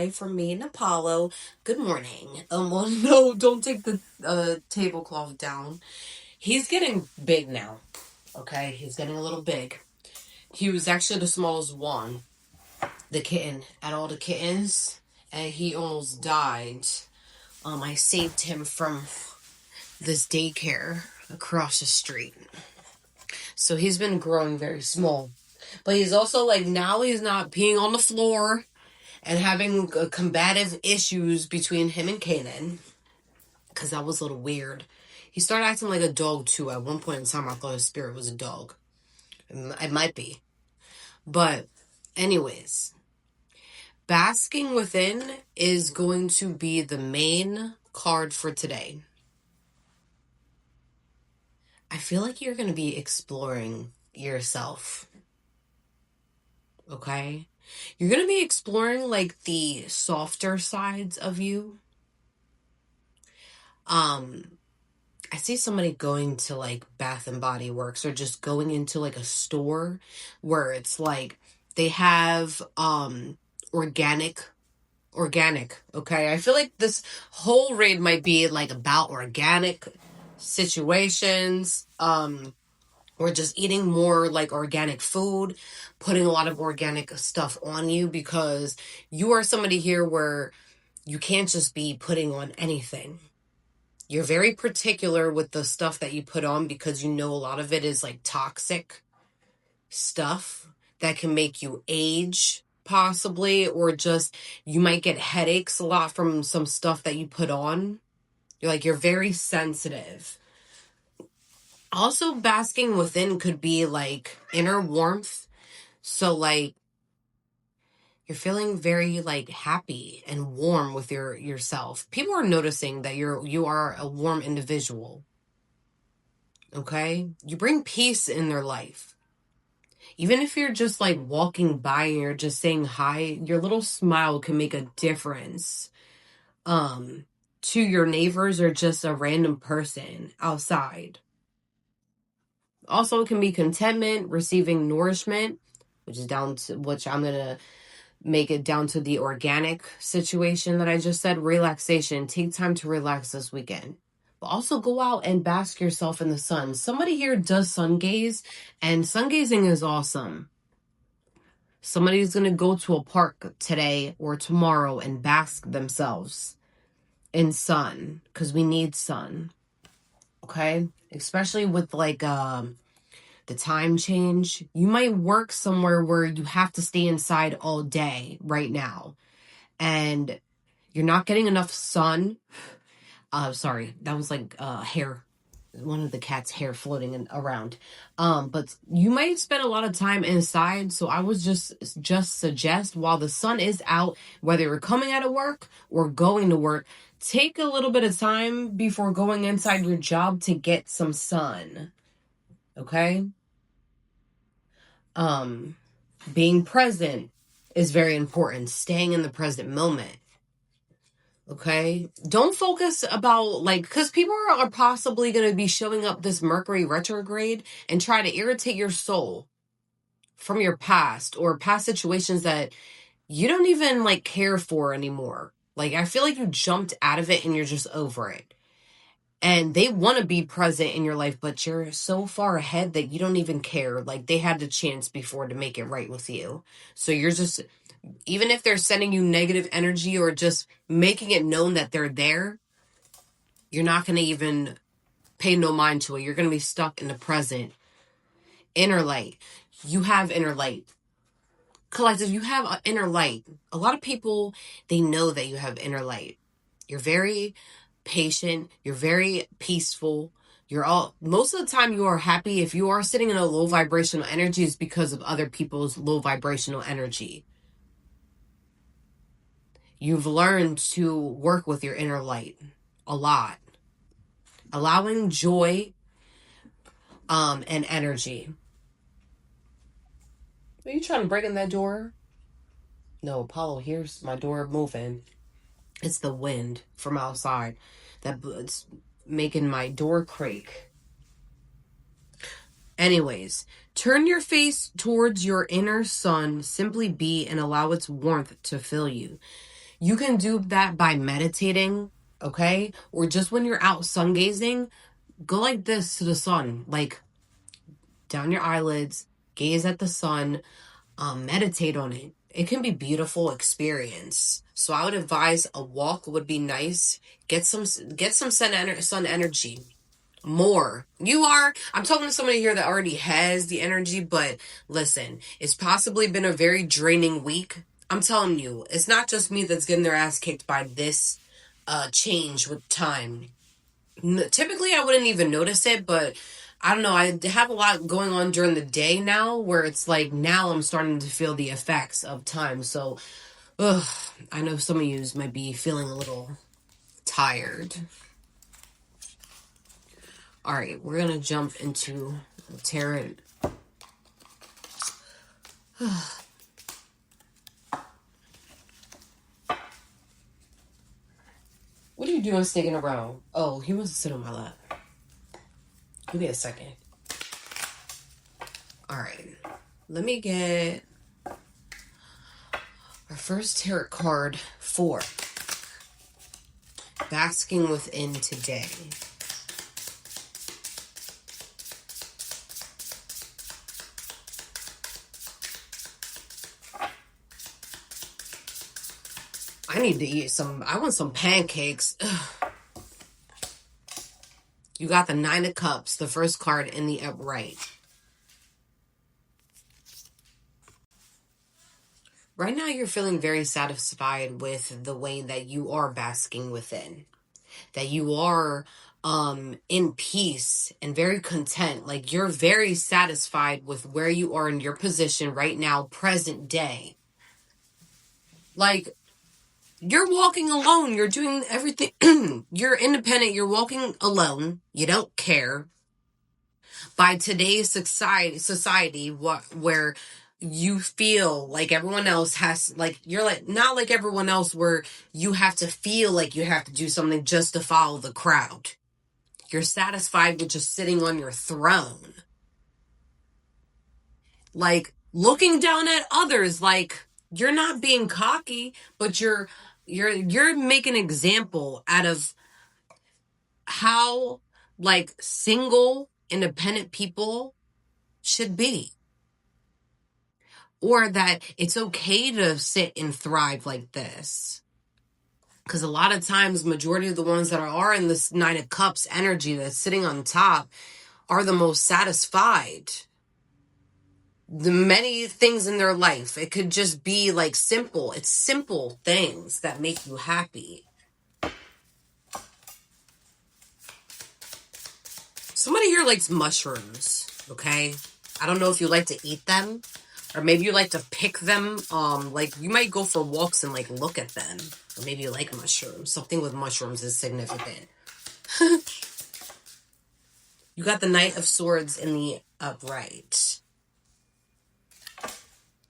hi from me and Apollo. Good morning. Well, no, don't take the tablecloth down. He's getting big now. Okay, he's getting a little big. He was actually the smallest one, the kitten, at all the kittens, and he almost died. I saved him from this daycare across the street. So he's been growing very small. But he's also like, now he's not peeing on the floor and having combative issues between him and Kanan, because that was a little weird. He started acting like a dog too. At one point in time, I thought his spirit was a dog. It might be. But anyways, Basking Within is going to be the main card for today. I feel like you're going to be exploring yourself. Okay? You're going to be exploring like the softer sides of you. I see somebody going to like Bath and Body Works or just going into like a store where it's like they have organic, okay? I feel like this whole raid might be like about organic situations, or just eating more like organic food, putting a lot of organic stuff on you, because you are somebody here where you can't just be putting on anything. You're very particular with the stuff that you put on, because you know a lot of it is like toxic stuff that can make you age, possibly, or just you might get headaches a lot from some stuff that you put on. You're very sensitive. Also, Basking Within could be like inner warmth. So like you're feeling very like happy and warm with yourself. People are noticing that you are a warm individual. Okay? You bring peace in their life. Even if you're just like walking by and you're just saying hi, your little smile can make a difference to your neighbors or just a random person outside. Also, it can be contentment, receiving nourishment, which I'm going to make it down to the organic situation that I just said. Relaxation. Take time to relax this weekend. But also go out and bask yourself in the sun. Somebody here does sun gaze, and sun gazing is awesome. Somebody's going to go to a park today or tomorrow and bask themselves in sun, because we need sun. Okay? Especially with like the time change. You might work somewhere where you have to stay inside all day right now, and you're not getting enough sun. Sorry, that was like hair, one of the cat's hair floating around. But you might spend a lot of time inside, so I would just suggest, while the sun is out, whether you're coming out of work or going to work, take a little bit of time before going inside your job to get some sun. Okay? Being present is very important. Staying in the present moment. Okay? Don't focus about like, because people are possibly going to be showing up this Mercury retrograde and try to irritate your soul from your past or past situations that you don't even like care for anymore. Like, I feel like you jumped out of it and you're just over it. And they want to be present in your life, but you're so far ahead that you don't even care. Like, they had the chance before to make it right with you. So you're just, even if they're sending you negative energy or just making it known that they're there, you're not going to even pay no mind to it. You're going to be stuck in the present. Inner light. You have inner light. Collective, you have an inner light. A lot of people, they know that you have inner light. You're very patient. You're very peaceful. Most of the time you are happy. If you are sitting in a low vibrational energy, it's because of other people's low vibrational energy. You've learned to work with your inner light a lot. Allowing joy, and energy. Are you trying to break in that door? No, Apollo, here's my door moving. It's the wind from outside that's making my door creak. Anyways, turn your face towards your inner sun. Simply be and allow its warmth to fill you. You can do that by meditating, okay? Or just when you're out sun gazing, go like this to the sun, like down your eyelids, gaze at the sun, meditate on it. It can be beautiful experience. So I would advise a walk would be nice. Get some sun energy. More. I'm talking to somebody here that already has the energy, but listen, it's possibly been a very draining week. I'm telling you, it's not just me that's getting their ass kicked by this change with time. Typically, I wouldn't even notice it, but I don't know. I have a lot going on during the day now where it's like now I'm starting to feel the effects of time. So, ugh, I know some of you might be feeling a little tired. All right, we're going to jump into tarot. What are you doing sticking around? Oh, he wants to sit on my lap. Give me a second. All right, let me get our first tarot card for Basking Within today. I need to eat I want some pancakes. Ugh. You got the Nine of Cups, the first card in the upright. Right now you're feeling very satisfied with the way that you are basking within. That you are in peace and very content. Like you're very satisfied with where you are in your position right now, present day. Like you're walking alone. You're doing everything. You're independent. You're walking alone. You don't care. By today's society, where you feel like everyone else has, like, you're like, not like everyone else where you have to feel like you have to do something just to follow the crowd. You're satisfied with just sitting on your throne. Like, looking down at others, like, you're not being cocky, but you're making an example out of how, like, single, independent people should be. Or that it's okay to sit and thrive like this. Because a lot of times, majority of the ones that are in this Nine of Cups energy that's sitting on top are the most satisfied. The many things in their life, it could just be like simple. It's simple things that make you happy. Somebody here likes mushrooms, okay? I don't know if you like to eat them, or maybe you like to pick them. Like you might go for walks and like look at them, or maybe you like mushrooms. Something with mushrooms is significant. You got the Knight of Swords in the upright.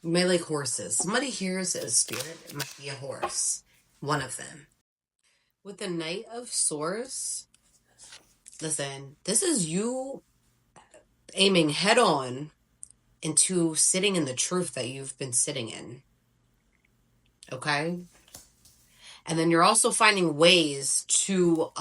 You may like horses. Somebody here is a spirit. It might be a horse. One of them. With the Knight of Swords, listen, this is you aiming head on into sitting in the truth that you've been sitting in. Okay? And then you're also finding ways to,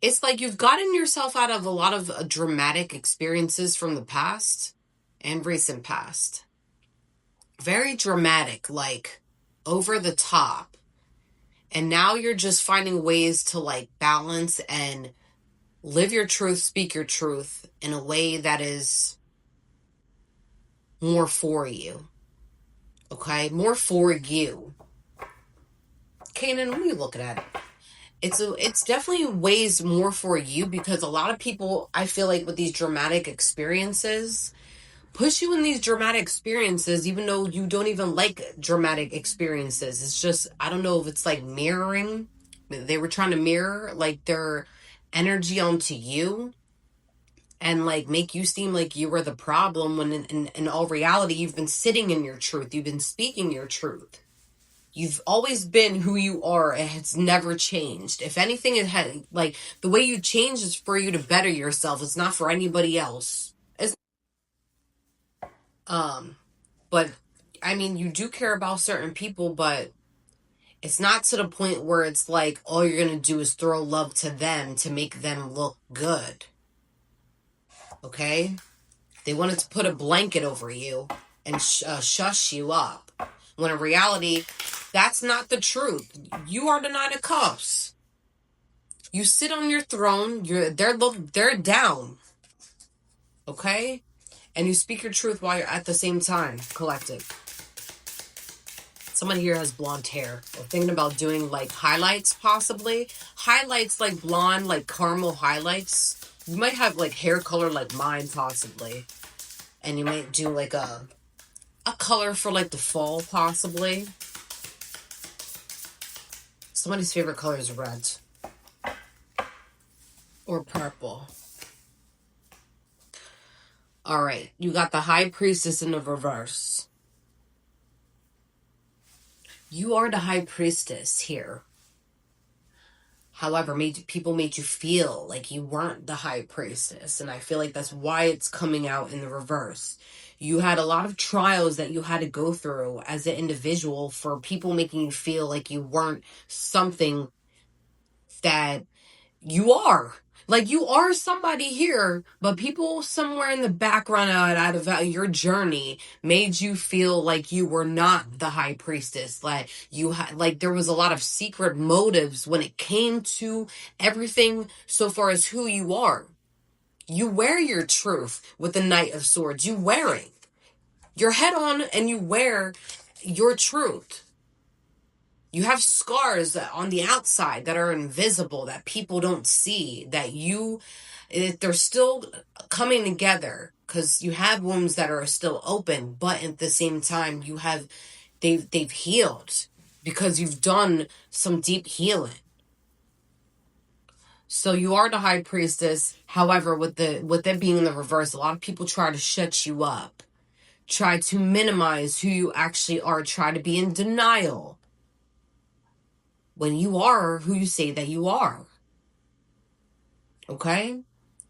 it's like you've gotten yourself out of a lot of dramatic experiences from the past and recent past. Very dramatic, like over the top. And now you're just finding ways to like balance and live your truth, speak your truth in a way that is more for you. Okay? More for you. Kanan, what are you looking at? It's definitely ways more for you, because a lot of people, I feel like with these dramatic experiences, push you in these dramatic experiences, even though you don't even like dramatic experiences. It's just, I don't know if it's like mirroring. They were trying to mirror like their energy onto you and like make you seem like you were the problem, when in all reality, you've been sitting in your truth. You've been speaking your truth. You've always been who you are. It has never changed. If anything, it had, like, the way you change is for you to better yourself. It's not for anybody else. But I mean, you do care about certain people, but It's not to the point where it's like all you're going to do is throw love to them to make them look good. Okay? They wanted to put a blanket over you and shush you up. When in reality, that's not the truth. You are the Knight of Cups. You sit on your throne. They're down. Okay? And you speak your truth while you're at the same time, collective. Someone here has blonde hair. Or thinking about doing like highlights, possibly. Highlights like blonde, like caramel highlights. You might have like hair color like mine, possibly. And you might do like a color for like the fall, possibly. Somebody's favorite color is red. Or purple. Alright, you got the High Priestess in the reverse. You are the High Priestess here. However, people made you feel like you weren't the High Priestess. And I feel like that's why it's coming out in the reverse. You had a lot of trials that you had to go through as an individual for people making you feel like you weren't something that you are. Like, you are somebody here, but people somewhere in the background out of your journey made you feel like you were not the High Priestess. Like, like there was a lot of secret motives when it came to everything so far as who you are. You wear your truth with the Knight of Swords. You wear it. You're head on and you wear your truth. You have scars on the outside that are invisible, that people don't see, that they're still coming together because you have wounds that are still open, but at the same time, they've healed because you've done some deep healing. So you are the High Priestess. However, with it being in the reverse, a lot of people try to shut you up, try to minimize who you actually are, try to be in denial. When you are who you say that you are. Okay?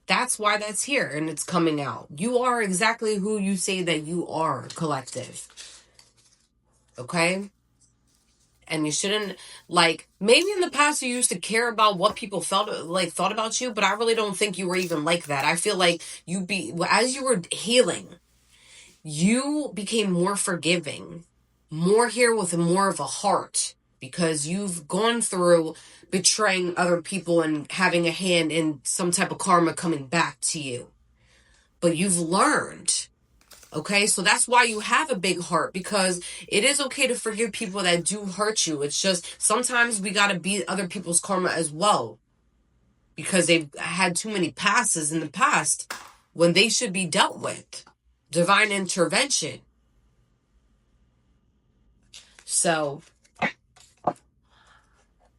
That's why that's here and it's coming out. You are exactly who you say that you are, collective. Okay? And you shouldn't, like, maybe in the past you used to care about what people thought about you, but I really don't think you were even like that. I feel like as you were healing, you became more forgiving, more here with more of a heart. Because you've gone through betraying other people and having a hand in some type of karma coming back to you. But you've learned. Okay? So that's why you have a big heart. Because it is okay to forgive people that do hurt you. It's just sometimes we got to beat other people's karma as well. Because they've had too many passes in the past when they should be dealt with. Divine intervention. So...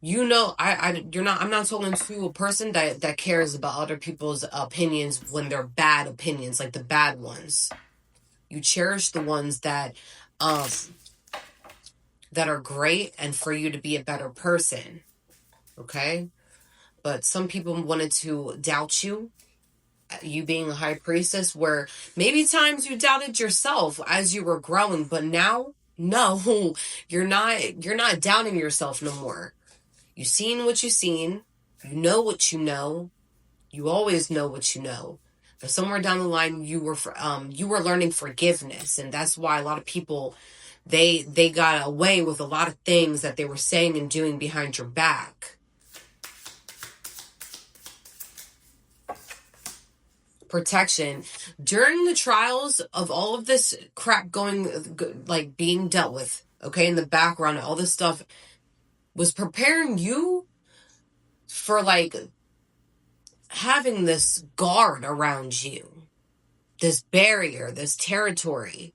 I'm not talking to a person that cares about other people's opinions when they're bad opinions, like the bad ones. You cherish the ones that are great and for you to be a better person. Okay? But some people wanted to doubt you being a High Priestess, where maybe times you doubted yourself as you were growing, but now, no, you're not doubting yourself no more. You've seen what you've seen. You know what you know. You always know what you know. But somewhere down the line, you were learning forgiveness, and that's why a lot of people they got away with a lot of things that they were saying and doing behind your back. Protection during the trials of all of this crap being dealt with. Okay, in the background, all this stuff was preparing you for having this guard around you, this barrier, this territory.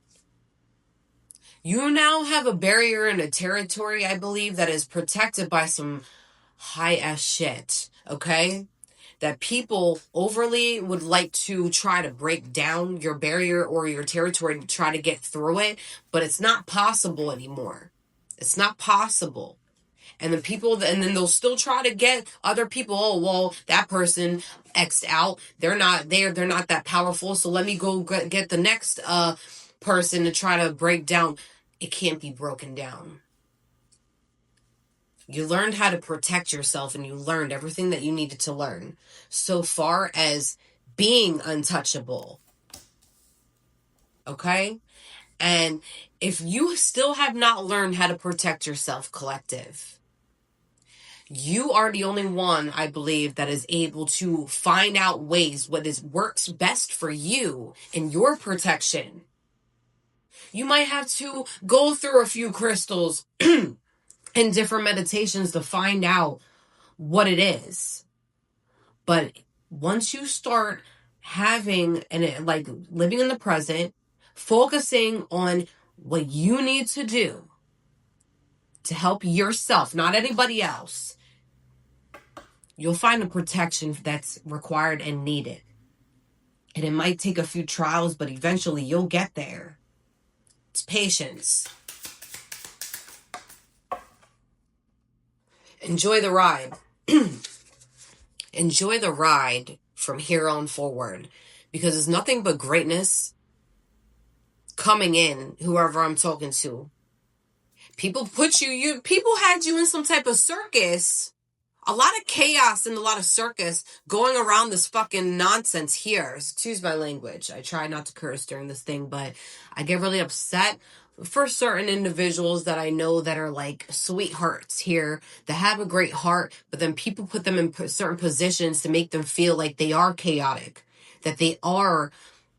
You now have a barrier and a territory, I believe, that is protected by some high ass shit, okay? That people overly would like to try to break down your barrier or your territory to try to get through it, but it's not possible anymore. It's not possible. And then they'll still try to get other people. Oh, well, that person X'd out. They're not that powerful. So let me go get the next person to try to break down. It can't be broken down. You learned how to protect yourself, and you learned everything that you needed to learn so far as being untouchable. Okay? And if you still have not learned how to protect yourself, collective, you are the only one, I believe, that is able to find out ways what works best for you in your protection. You might have to go through a few crystals and different meditations to find out what it is. But once you start having and like living in the present, focusing on what you need to do to help yourself, not anybody else, you'll find the protection that's required and needed. And it might take a few trials, but eventually you'll get there. It's patience. Enjoy the ride. Enjoy the ride from here on forward, because it's nothing but greatness coming in, whoever I'm talking to. People people had you in some type of circus. A lot of chaos and a lot of circus going around this fucking nonsense here. Excuse my language. I try not to curse during this thing, but I get really upset for certain individuals that I know that are like sweethearts here, that have a great heart, but then people put them in certain positions to make them feel like they are chaotic, that they are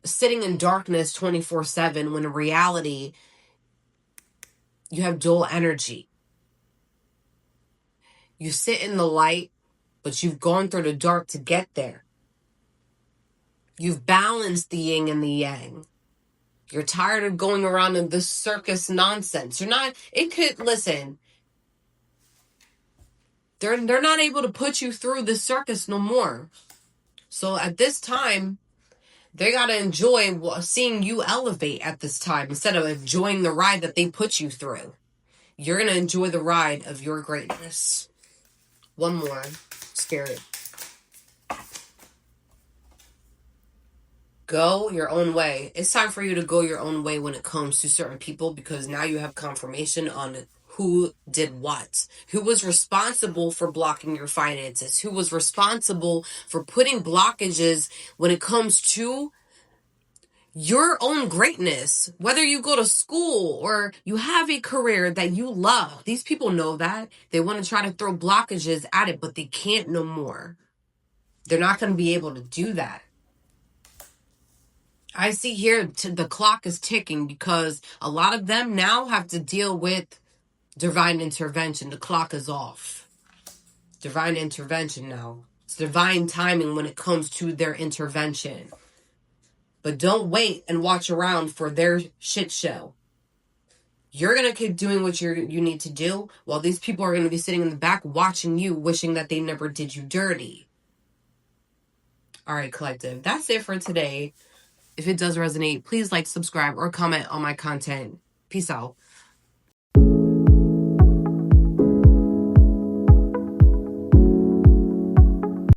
sitting in darkness 24/7, when in reality, you have dual energy. You sit in the light, but you've gone through the dark to get there. You've balanced the yin and the yang. You're tired of going around in this circus nonsense. Listen, they're not able to put you through the circus no more. So at this time, they got to enjoy seeing you elevate at this time instead of enjoying the ride that they put you through. You're going to enjoy the ride of your greatness. One more. Spirit. Go your own way. It's time for you to go your own way when it comes to certain people, because now you have confirmation on who did what, who was responsible for blocking your finances, who was responsible for putting blockages when it comes to your own greatness, whether you go to school or you have a career that you love. These people know that. They want to try to throw blockages at it, but they can't no more. They're not going to be able to do that. I see here the clock is ticking, because a lot of them now have to deal with divine intervention. The clock is off. Divine intervention now. It's divine timing when it comes to their intervention. But don't wait and watch around for their shit show. You're going to keep doing what you need to do, while these people are going to be sitting in the back watching you, wishing that they never did you dirty. All right, collective. That's it for today. If it does resonate, please like, subscribe, or comment on my content. Peace out.